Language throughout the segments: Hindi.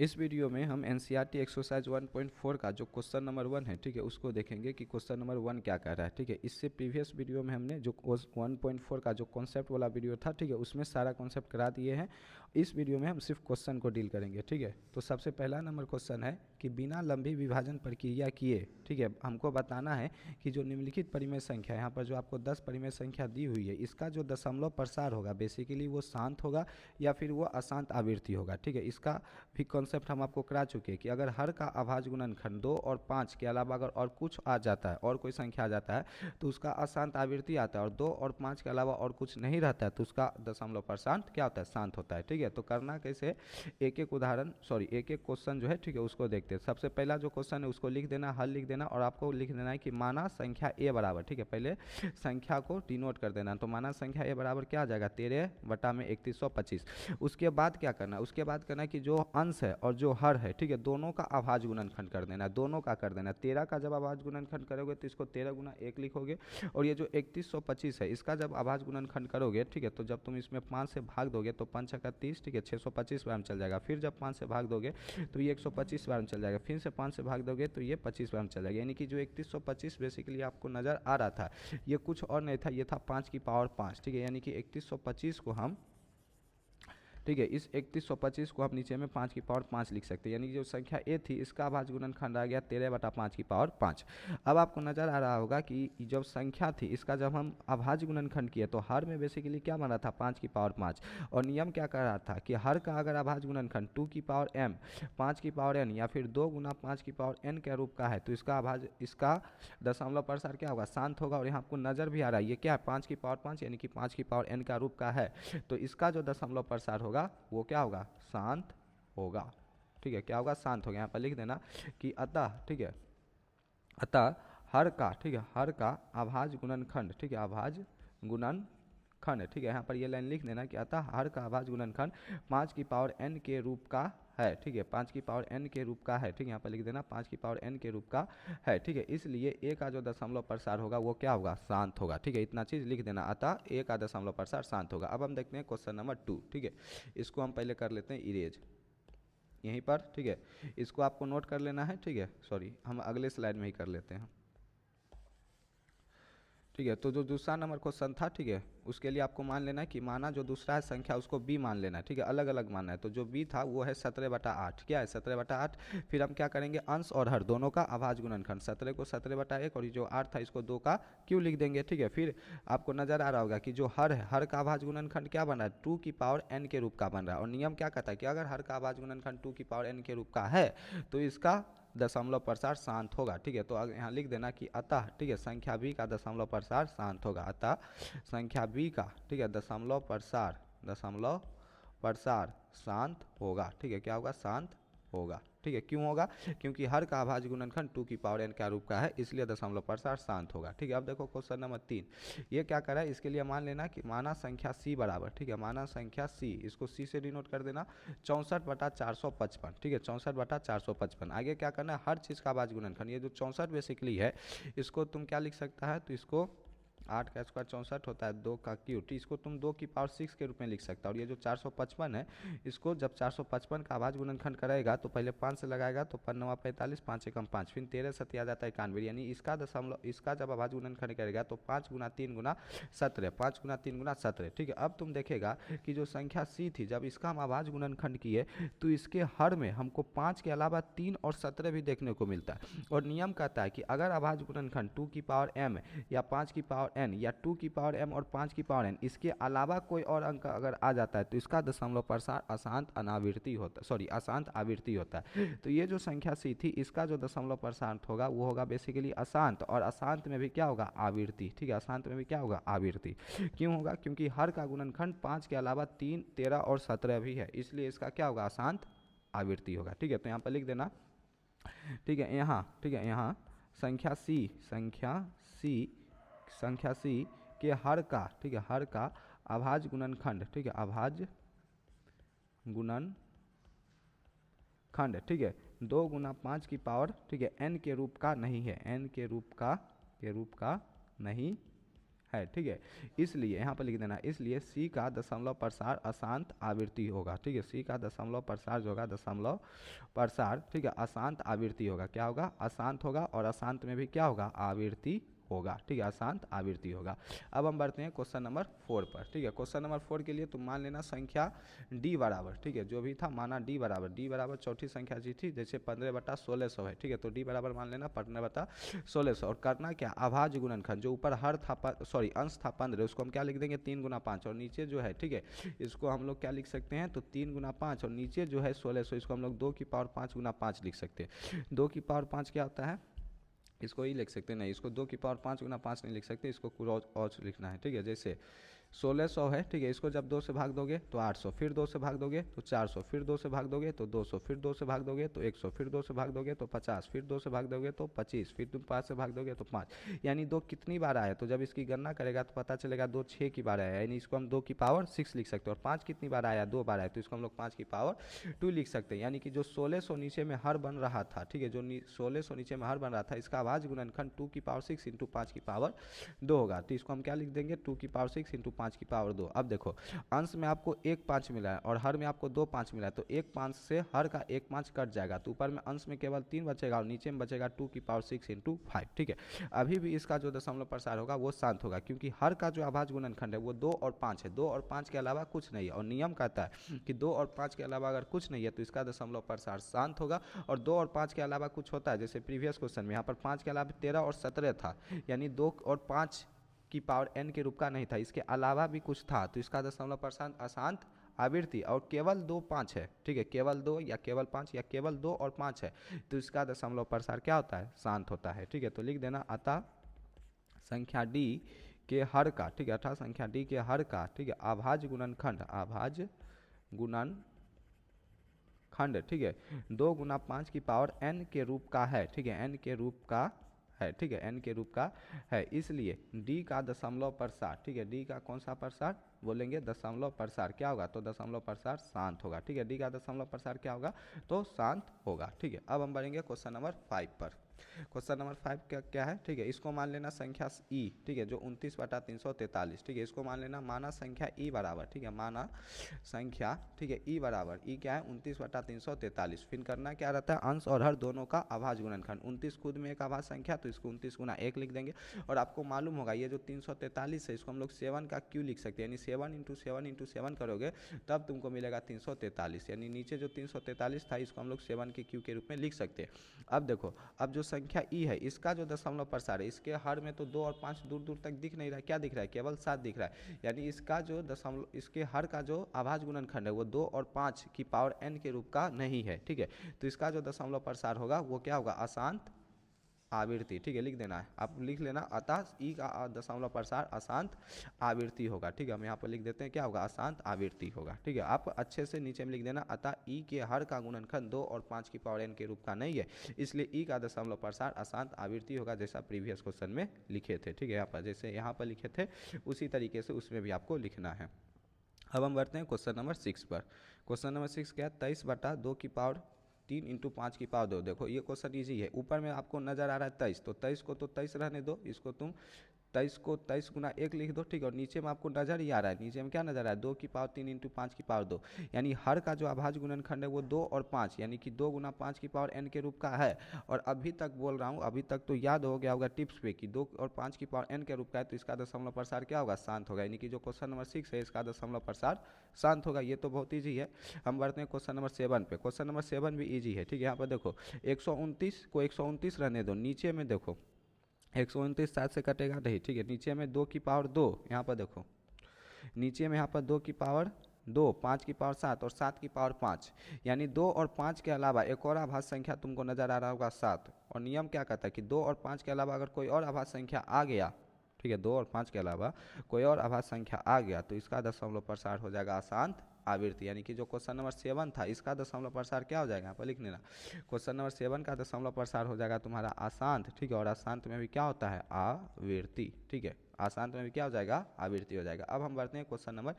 इस वीडियो में हम एनसीईआरटी एक्सरसाइज 1.4 का जो क्वेश्चन नंबर 1 है, ठीक है, उसको देखेंगे कि क्वेश्चन नंबर 1 क्या कर रहा है। ठीक है, इससे प्रीवियस वीडियो में हमने जो 1.4 का जो कॉन्सेप्ट वाला वीडियो था, ठीक है, उसमें सारा कॉन्सेप्ट करा दिए हैं। इस वीडियो में हम सिर्फ क्वेश्चन को डील करेंगे। ठीक है, तो सबसे पहला नंबर क्वेश्चन है कि बिना लंबी विभाजन प्रक्रिया किए, ठीक है, हमको बताना है कि जो निम्नलिखित परिमेय संख्या, यहाँ पर जो आपको 10 परिमेय संख्या दी हुई है, इसका जो दशमलव प्रसार होगा बेसिकली वो शांत होगा या फिर वो अशांत आवृत्ति होगा। ठीक है, इसका भी कॉन्सेप्ट हम आपको करा चुके हैं कि अगर हर का अभाज्य गुणनखंड 2 और 5 के अलावा अगर और कुछ आ जाता है, और कोई संख्या आ जाता है, तो उसका अशांत आवृत्ति आता है, और 2 और 5 के अलावा और कुछ नहीं रहता है तो उसका दशमलव प्रशांत क्या होता है, शांत होता है। ठीक है, तो करना कैसे, एक एक उदाहरण एक एक क्वेश्चन जो है, ठीक है, उसको देखते हैं। सबसे पहला जो क्वेश्चन है उसको लिख देना, हल लिख देना, और आपको लिख देना है कि माना संख्या ए बराबर, ठीक है, पहले संख्या को डिनोट कर देना। तो माना संख्या ए बराबर क्या आ जाएगा, 13 बटा में 3125। उसके बाद क्या करना है, उसके बाद करना है कि जो अंश है और जो हर है, ठीक है, दोनों का अभाज्य गुणनखंड कर देना, दोनों का कर देना। 13 का जब अभाज्य गुणनखंड करोगे तो इसको 13 गुना 1 लिखोगे, और ये जो 3125 है इसका जब अभाज्य गुणनखंड करोगे, ठीक है, तो जब तुम इसमें 5 से भाग दोगे तो 5 का 30, ठीक है, 625 बार में चल जाएगा। फिर जब 5 से भाग दोगे तो ये 125 बार में चल जाएगा। फिर से 5 से भाग दोगे तो ये 25 बार में चल जाएगा। यानी कि जो 3125 बेसिकली आपको नजर आ रहा था, ये कुछ और नहीं था, ये था 5 की पावर 5। ठीक है, यानी कि 3125 को हम, ठीक है, इस 3125 को आप नीचे में 5 की पावर 5 लिख सकते हैं। यानी जो संख्या ए थी इसका अभाज्य गुणनखंड आ गया 13 बटा 5 की पावर 5। अब आपको नजर आ रहा होगा कि जब संख्या थी इसका जब हम अभाज्य गुणनखंड किए तो हर में बेसिकली क्या बना था, 5 की पावर 5, और नियम क्या कर रहा था कि हर का अगर अभाज्य गुणनखंड 2 की पावर m 5 की पावर n या फिर 2 गुना 5 की पावर n के रूप का है तो इसका अभाज्य, इसका दशमलव प्रसार क्या होगा, शांत होगा। और यहाँ आपको नजर भी आ रहा है ये क्या है, 5 की पावर 5 यानी कि 5 की पावर n का रूप का है, तो इसका जो दशमलव प्रसार होगा वो क्या होगा, शांत होगा। ठीक है, क्या होगा, शांत होगा। यहाँ पर लिख देना कि अतः, ठीक है, अतः हर का, ठीक है, हर का अभाज्य गुणनखंड, ठीक है, अभाज्य गुणनखंड, ठीक है, यहाँ पर ये लाइन लिख देना कि अतः हर का अभाज्य गुणनखंड 5 की पावर n के रूप का है। ठीक है, 5 की पावर n के रूप का है। ठीक है, यहाँ पर लिख देना 5 की पावर n के रूप का है। ठीक है, इसलिए ए का जो दशमलव प्रसार होगा वो क्या होगा, शांत होगा। ठीक है, इतना चीज लिख देना, अतः ए का दशमलव प्रसार शांत होगा। अब हम देखते हैं क्वेश्चन नंबर 2। ठीक है, इसको हम पहले कर लेते हैं इरेज यहीं पर। ठीक है, इसको आपको नोट कर लेना है। ठीक है, हम अगले स्लाइड में ही कर लेते हैं। ठीक है, तो जो दूसरा नंबर क्वेश्चन था, ठीक है, उसके लिए आपको मान लेना है कि माना जो दूसरा है संख्या उसको b मान लेना है। ठीक है, अलग अलग मानना है। तो जो b था वो है 17 बटा 8। क्या है, 17 बटा 8। फिर हम क्या करेंगे, अंश और हर दोनों का अभाज्य गुणनखंड, 17 को 17 बटा 1 और जो 8 था इसको 2 का क्यों लिख देंगे। ठीक है, फिर आपको नजर आ रहा होगा कि जो हर है, हर का अभाज्य गुणनखंड क्या बन रहा है, 2 की पावर n के रूप का बन रहा है। और नियम क्या कहता है कि अगर हर का अभाज्य गुणनखंड 2 की पावर n के रूप का है तो इसका दशमलव प्रसार शांत होगा। ठीक है, तो यहाँ लिख देना कि अतः, ठीक है, संख्या b का दशमलव प्रसार शांत होगा। अतः संख्या b का, ठीक है, दशमलव प्रसार शांत होगा। ठीक है, क्या होगा, शांत होगा। ठीक है, क्यों होगा, क्योंकि हर का अभाज्य गुणनखंड 2 की पावर n का रूप का है, इसलिए दशमलव प्रसार शांत होगा। ठीक है, अब देखो क्वेश्चन नंबर 3, ये क्या कर रहा है, इसके लिए मान लेना कि माना संख्या c बराबर, ठीक है, माना संख्या c, इसको c से डिनोट कर देना 64 बटा 455। ठीक है, 64 बटा 455। आगे क्या करना है, हर चीज़ का अभाज्य गुणनखंड, ये जो 64 बेसिकली है इसको तुम क्या लिख सकता है, तो इसको 8 का स्क्वायर 64 होता है, 2 का क्यूब, इसको तुम 2 की पावर 6 के रूप में लिख सकता है। और ये जो 455 है इसको जब 455 का अभाज्य गुणनखंड करेगा तो पहले 5 से लगाएगा तो 5 9 45, 5 एकम 5, फिर 13 सती आ जाता है 91। यानी इसका दशमलव, इसका जब अभाज्य गुणनखंड करेगा तो 5 गुना 3 गुना 17, 5 गुना 3 गुना 17। ठीक है, अब तुम देखेगा कि जो संख्या c थी जब इसका हम अभाज्य गुणनखंड किए तो इसके हर में हमको 5 के अलावा 3 और 17 भी देखने को मिलता है। और नियम कहता है कि अगर अभाज्य गुणनखंड 2 की पावर m या 5 की पावर n या 2 की पावर m और 5 की पावर n इसके अलावा कोई और अंक अगर आ जाता है तो इसका दशमलव प्रसार अशांत अनावृत्ति होता है, अशांत आवृत्ति होता है। तो ये जो संख्या c थी इसका जो दशमलव प्रसार होगा वो होगा बेसिकली अशांत, और अशांत में भी क्या होगा, आवृत्ति। ठीक है, अशांत में भी क्या होगा, आवृत्ति। क्यों होगा, क्योंकि हर का गुणनखंड 5 के अलावा 3, 13 और 17 भी है, इसलिए इसका क्या होगा, अशांत आवृत्ति होगा। ठीक है, तो यहाँ पर लिख देना, ठीक है, यहाँ, ठीक है, यहाँ संख्या c के हर का, ठीक है, हर का अभाज्य गुणनखंड, ठीक है, अभाज्य गुणनखंड, ठीक है, 2 गुना 5 की पावर, ठीक है, n के रूप का नहीं है, n के रूप का नहीं है, ठीक है। इसलिए यहाँ पर लिख देना, इसलिए सी का दशमलव प्रसार अशांत आवृत्ति होगा, ठीक है। सी का दशमलव प्रसार जो होगा, दशमलव प्रसार, ठीक है, अशांत आवृत्ति होगा। क्या होगा? अशांत होगा, और अशांत में भी क्या होगा? आवृत्ति होगा, ठीक है, अशांत आवृत्ति होगा। अब हम बढ़ते हैं क्वेश्चन नंबर 4 पर, ठीक है। क्वेश्चन नंबर 4 के लिए तुम मान लेना संख्या डी बराबर, ठीक है, जो भी था माना डी बराबर चौथी संख्या जी थी, जैसे 15/1600 है, ठीक है। तो डी बराबर मान लेना 15/1600, और करना क्या? अभाज्य गुणनखंड, जो ऊपर हर था अंश था 15, उसको हम क्या लिख देंगे? 3 × 5, और नीचे जो है, ठीक है, इसको हम लोग क्या लिख सकते हैं? तो 3 × 5, और नीचे जो है 1600, इसको हम लोग 2 की पावर 5 × 5 लिख सकते हैं। 2 की पावर 5 क्या होता है? इसको ही लिख सकते हैं, नहीं, इसको 2 की पावर 5 × 5 नहीं लिख सकते, इसको कुछ और लिखना है, ठीक है। जैसे 1600 है, ठीक है, इसको जब 2 से भाग दोगे तो 800, फिर 2 से भाग दोगे तो 400, फिर 2 से भाग दोगे तो 200, फिर 2 से भाग दोगे तो 100, फिर 2 से भाग दोगे तो 50, फिर 2 से भाग दोगे तो 25, फिर तुम 5 से भाग दोगे तो 5, यानी 2 कितनी बार आया? तो जब इसकी गणना करेगा तो पता चलेगा 2 6 की बार आया, यानी इसको हम 2 की पावर 6 लिख सकते हैं। और 5 कितनी बार आया? 2 बार आया, तो इसको हम लोग 5 की पावर 2 लिख सकते हैं। यानी कि जो 1600 नीचे में हर बन रहा था, ठीक है, जो 1600 नीचे में हर बन रहा था, इसका अभाज्य गुणनखंड 2 की पावर 6 × 5 की पावर 2 होगा। तो इसको हम क्या लिख देंगे? 2 की पावर 6 × 5 की पावर 2। अब देखो, अंश में आपको 1 5 मिला है और हर में आपको 2 5 मिला है, तो 1 5 से हर का 1 5 कट जाएगा, तो ऊपर में अंश में केवल 3 बचेगा और नीचे में बचेगा 2 की पावर 6 × 5, ठीक है। अभी भी इसका जो दशमलव प्रसार होगा वो शांत होगा, क्योंकि हर का जो अभाज्य गुणनखंड है वो 2 और 5 है, 2 और 5 के अलावा कुछ नहीं है, और नियम कहता है कि 2 और 5 के अलावा अगर कुछ नहीं है तो इसका दशमलव प्रसार शांत होगा। और 2 और 5 के अलावा कुछ होता है, जैसे प्रीवियस क्वेश्चन में यहाँ पर 5 के अलावा 13 और 17 था, यानी 2 और 5 की पावर n के रूप का नहीं था, इसके अलावा भी कुछ था, तो इसका दशमलव प्रसार अशांत आवृत्ति, और केवल 2 5 है, ठीक है, केवल 2 या केवल 5 या केवल 2 और 5 है, तो इसका दशमलव प्रसार क्या होता है? शांत होता है, ठीक है। तो लिख देना, अतः संख्या डी के हर का, ठीक है, अतः संख्या डी के हर का, ठीक है, अभाज्य गुणनखंड, अभाज्य गुणनखंड, ठीक है, 2 × 5 की पावर n के रूप का है, ठीक है, n के रूप का है, ठीक है, n के रूप का है। इसलिए d का दशमलव प्रसार, ठीक है, d का कौन सा प्रसार बोलेंगे? दशमलव प्रसार क्या होगा? तो दशमलव प्रसार शांत होगा, ठीक है। d का दशमलव प्रसार क्या होगा? तो शांत होगा, ठीक है। अब हम बढ़ेंगे क्वेश्चन नंबर 5 पर। क्वेश्चन नंबर 5 क्या है? ठीक है, इसको मान लेना संख्या e, ठीक है, जो 29/343, ठीक है, इसको मान लेना माना संख्या e बराबर, ठीक है, माना संख्या, ठीक है, e बराबर, e क्या है? 29/343। फिर करना क्या रहता है? अंश और हर दोनों का अभाज्य गुणनखंड। 29 खुद में एक अभाज्य संख्या, तो इसको 29 × 1 लिख देंगे। और आपको मालूम होगा ये जो 343 है, इसको हम लोग 7 का क्यू लिख सकते हैं, यानी 7 × 7 × 7 करोगे तब तुमको मिलेगा 343, यानी नीचे जो 343 था इसको हम लोग 7 के क्यू के रूप में लिख सकते हैं। अब देखो, अब जो संख्या ई है इसका जो दशमलव प्रसार है, इसके हर में तो 2 और 5 दूर दूर तक दिख नहीं रहा है, क्या दिख रहा है? केवल 7 दिख रहा है, यानी इसका जो दशमलव, इसके हर का जो अभाज्य गुणनखंड है वो 2 और 5 की पावर n के रूप का नहीं है, ठीक है। तो इसका जो दशमलव प्रसार होगा वो क्या होगा? अशांत आवृत्ति, ठीक है, लिख देना है, आप लिख लेना, अतः ई का दशमलव प्रसार अशांत आवृत्ति होगा, ठीक है। हम यहाँ पर लिख देते हैं क्या होगा? अशांत आवृत्ति होगा, ठीक है। आप अच्छे से नीचे में लिख देना, अतः ई के हर का गुणनखंड 2 और 5 की पावर n के रूप का नहीं है, इसलिए ई का दशमलव प्रसार अशांत आवृत्ति होगा, जैसा प्रीवियस क्वेश्चन में लिखे थे, ठीक है। यहाँ पर जैसे यहाँ पर लिखे थे उसी तरीके से उसमें भी आपको लिखना है। अब हम बढ़ते हैं क्वेश्चन नंबर 6 पर। क्वेश्चन नंबर 6 क्या है? 23/2 की पावर 3 × 5 की पावर 2। देखो ये क्वेश्चन इजी है, ऊपर में आपको नजर आ रहा है 23, तो 23 को तो 23 रहने दो, इसको तुम 23 को 23 × 1 लिख दो, ठीक है। और नीचे में आपको नजर ही आ रहा है, नीचे में क्या नजर आ रहा है? 2 की पावर 3 × 5 की पावर 2, यानी हर का जो अभाज्य गुणनखंड है वो 2 और 5, यानी कि 2 × 5 की पावर n के रूप का है। और अभी तक बोल रहा हूँ, अभी तक तो याद हो गया होगा टिप्स पे कि 2 और 5 की पावर n के रूप का है, तो इसका दशमलव प्रसार क्या होगा? शांत होगा, यानी कि जो क्वेश्चन नंबर 6 है इसका दशमलव प्रसार शांत होगा। ये तो बहुत ईजी है। हम बढ़ते हैं क्वेश्चन नंबर 7 पे। क्वेश्चन नंबर 7 भी ईजी है, ठीक है। यहाँ पर देखो 129 को 129 रहने दो, नीचे में देखो 129 7 से कटेगा नहीं, ठीक है। नीचे में 2 की पावर 2, यहाँ पर देखो नीचे में यहाँ पर 2 की पावर 2, 5 की पावर 7 और 7 की पावर 5, यानी 2 और 5 के अलावा एक और अभाज्य संख्या तुमको नजर आ रहा होगा 7। और नियम क्या कहता है कि 2 और 5 के अलावा अगर कोई और अभाज्य संख्या आ गया, ठीक है, 2 और 5 के अलावा कोई और अभाज्य संख्या आ गया तो इसका दशमलव प्रसार हो जाएगा अशांत आवृत्ति, यानी कि जो क्वेश्चन नंबर 7 था इसका दशमलव प्रसार क्या हो जाएगा? यहाँ पर लिख लेना, क्वेश्चन नंबर 7 का दशमलव प्रसार हो जाएगा तुम्हारा अशांत, ठीक है। और अशांत में भी क्या होता है? आवृत्ति, ठीक है, अशांत में भी क्या हो जाएगा, आवृत्ति हो जाएगा। अब हम बढ़ते हैं क्वेश्चन नंबर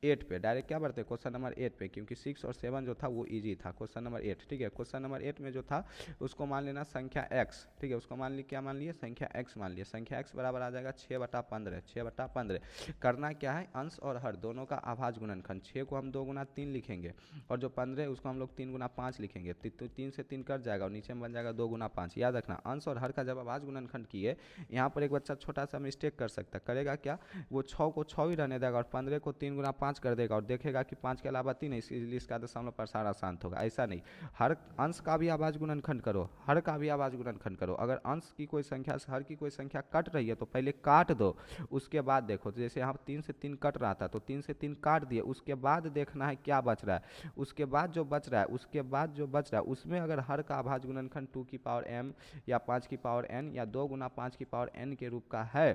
8 पे, डायरेक्ट क्या बढ़ते हैं क्वेश्चन नंबर 8 पे, क्योंकि 6 और 7 जो था वो इजी था। क्वेश्चन नंबर 8, ठीक है, क्वेश्चन नंबर 8 में जो था उसको मान लेना संख्या x, ठीक है, उसको मान ली, क्या मान लिए, संख्या x मान लिया। संख्या x बराबर आ जाएगा 6/15, 6/15। करना क्या है, अंश और हर दोनों का अभाज्य गुणनखंड। 6 को हम 2 गुना 3 लिखेंगे और जो 15 है उसको हम लोग 3 गुना 5 लिखेंगे, तो 3 से 3 कट जाएगा और नीचे में बन जाएगा 2 गुना 5। याद रखना, अंश और हर का जब अभाज्य गुणनखंड किए, यहाँ पर एक बच्चा छोटा सा मिस्टेक कर सकता है, करेगा क्या, वो 6 को 6 ही रहने देगा और 15 को 3 गुना 5 कर देगा और देखेगा कि 5 के अलावा 3 है, इसलिए इसका दशमलव प्रसार अशांत होगा। ऐसा नहीं, हर अंश का भी अभाज्य गुणनखंड करो, हर का भी अभाज्य गुणनखंड करो। अगर अंश की कोई संख्या से हर की कोई संख्या कट रही है तो पहले काट दो, उसके बाद देखो। तो जैसे यहाँ 3 से 3 कट रहा था तो 3 से 3 काट दिए, उसके बाद देखना है क्या बच रहा है, उसके बाद जो बच रहा है, उसके बाद जो बच रहा है उसमें अगर हर का अभाज्य गुणनखंड 2 की पावर m या 5 की पावर n या 2 गुना 5 की पावर n के रूप का है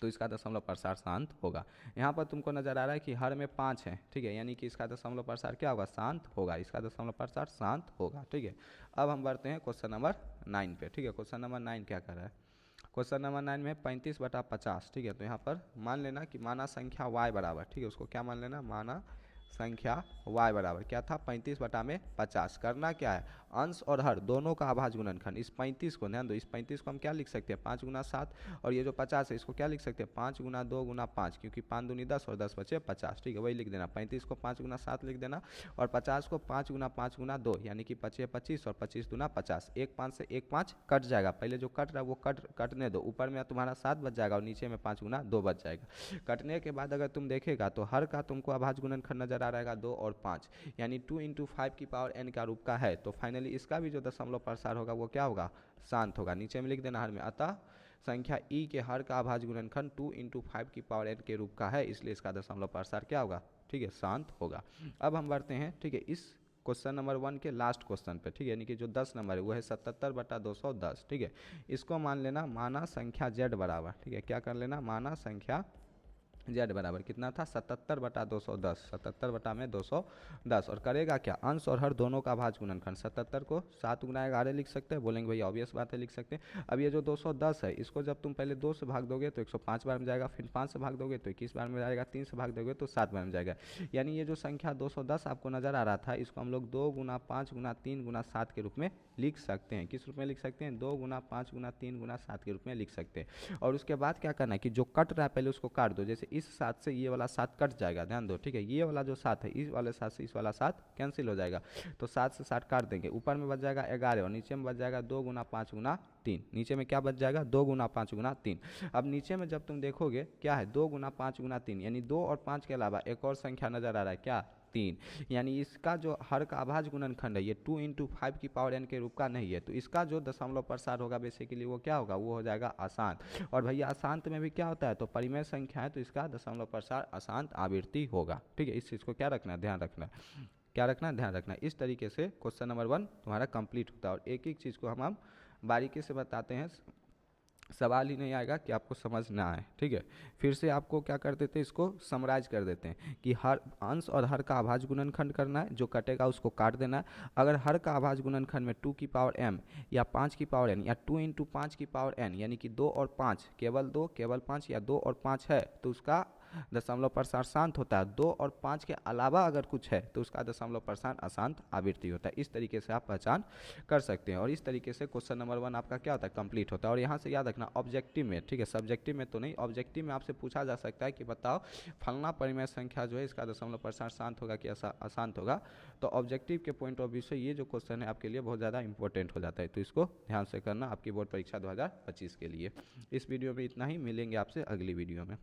तो इसका दशमलव प्रसार शांत होगा। यहाँ पर तुमको नजर आ रहा है कि हर में 5 है, ठीक है, यानी कि इसका दशमलव प्रसार क्या होगा, शांत होगा, इसका दशमलव प्रसार शांत होगा, ठीक है। अब हम बढ़ते हैं क्वेश्चन नंबर 9 पे, ठीक है। क्वेश्चन नंबर 9 क्या कर रहा है, क्वेश्चन नंबर 9 में 35/50, ठीक है। तो यहाँ पर मान लेना कि माना संख्या y बराबर, ठीक है, उसको क्या मान लेना, माना संख्या y बराबर क्या था, 35/50। करना क्या है, अंश और हर दोनों का अभाज्य गुणनखंड। इस 35 को ध्यान दो, इस 35 को हम क्या लिख सकते हैं, 5 गुना 7, और ये जो 50 है इसको क्या लिख सकते हैं, 5 गुना 2 गुना 5, क्योंकि 5 दूनी 10 और 10 बचे 50, ठीक है, वही लिख देना। 35 को 5 गुना 7 लिख देना और 50 को 5 गुना 2 यानी कि 25 25 और 25 दूना 50। एक 5 से एक 5 कट जाएगा, पहले जो कट रहा है वो कटने दो, ऊपर में तुम्हारा 7 बच जाएगा और नीचे में 5 गुना 2 बच जाएगा। कटने के बाद अगर तुम देखेगा तो हर का तुमको अभाज्य गुणनखंड नजर आ रहेगा 2 और 5, यानी 2 × 5 की पावर n का रूप का है, तो फाइनली इसका भी जो दशमलव प्रसार होगा वो क्या होगा, शांत होगा। नीचे में लिख देना हर में, अतः संख्या e के हर का अभाज्य गुणनखंड 2 × 5 की पावर n के रूप का है, इसलिए इसका दशमलव प्रसार क्या होगा, ठीक है, शांत होगा। अब हम बढ़ते हैं, ठीक है, इस क्वेश्चन नंबर 1 के लास्ट क्वेश्चन पे, ठीक है, यानी कि जो 10 नंबर है वो है 77/210, ठीक है। इसको मान लेना माना संख्या z बराबर, ठीक है, क्या कर लेना, माना संख्या z बराबर कितना था, 77/210, 77/210। और करेगा क्या, अंश और हर दोनों का अभाज्य गुणनखंड। 77 को 7 गुना 11 लिख सकते हैं, बोलेंगे भैया ऑब्वियस बात है, लिख सकते हैं। अब ये जो 210 है इसको जब तुम पहले 2 से भाग दोगे तो 105 बार में जाएगा, फिर 5 से भाग दोगे तो 21 बार में जाएगा, 3 से भाग दोगे तो 7 बार में जाएगा। यानी ये जो संख्या 210 आपको नजर आ रहा था, इसको हम लोग 2 गुना 5 गुना 3 गुना 7 के रूप में लिख सकते हैं। किस रूप में लिख सकते हैं, 2 गुना 5 गुना 3 गुना 7 के रूप में लिख सकते हैं। और उसके बाद क्या करना है कि जो कट रहा है पहले उसको काट दो, जैसे इस 7 से ये वाला 7 कट जाएगा, ध्यान दो, ठीक है, ये वाला जो 7 है इस वाले 7 से इस वाला 7 कैंसिल हो जाएगा, तो 7 से 7 काट देंगे, ऊपर में बच जाएगा 11 और नीचे में बच जाएगा 2 गुना 5 गुना 3। नीचे में क्या बच जाएगा, 2 गुना 5 गुना 3। अब नीचे में जब तुम देखोगे क्या है, 2 गुना 5 गुना 3, यानी 2 और 5 के अलावा एक और संख्या नजर आ रहा है, क्या, 3। यानी इसका जो हर का अभाज्य गुणनखंड है ये 2 × 5 की पावर n के रूप का नहीं है, तो इसका जो दशमलव प्रसार होगा बेसिकली वो क्या होगा, वो हो जाएगा अशांत। और भैया अशांत में भी क्या होता है, तो परिमेय संख्या है तो इसका दशमलव प्रसार अशांत आवृत्ति होगा, ठीक है। इस चीज़ को क्या रखना है, ध्यान रखना है, क्या रखना है, ध्यान रखना है। इस तरीके से क्वेश्चन नंबर 1 तुम्हारा कंप्लीट होता है और एक एक चीज़ को हम बारीकी से बताते हैं, सवाल ही नहीं आएगा कि आपको समझ ना आए, ठीक है। फिर से आपको क्या कर देते हैं, इसको समराइज कर देते हैं कि हर अंश और हर का अभाज्य गुणनखंड करना है, जो कटेगा उसको काट देना है। अगर हर का अभाज्य गुणनखंड में 2 की पावर m या 5 की पावर n या 2 × 5 की पावर n यानी कि 2 और 5, केवल 2 केवल 5 या 2 और 5 है तो उसका दशमलव प्रसार शांत होता है। 2 और 5 के अलावा अगर कुछ है तो उसका दशमलव प्रसार अशांत आवृत्ति होता है। इस तरीके से आप पहचान कर सकते हैं और इस तरीके से क्वेश्चन नंबर 1 आपका क्या होता है, कंप्लीट होता है। और यहाँ से याद रखना ऑब्जेक्टिव में, ठीक है, सब्जेक्टिव में तो नहीं, ऑब्जेक्टिव में आपसे पूछा जा सकता है कि बताओ फलना परिमेय संख्या जो है इसका दशमलव प्रसार शांत होगा कि अशांत होगा। तो ऑब्जेक्टिव के पॉइंट ऑफ व्यू से ये जो क्वेश्चन है आपके लिए बहुत ज़्यादा इंपॉर्टेंट हो जाता है, तो इसको ध्यान से करना आपकी बोर्ड परीक्षा 2025 के लिए। इस वीडियो में इतना ही, मिलेंगे आपसे अगली वीडियो में।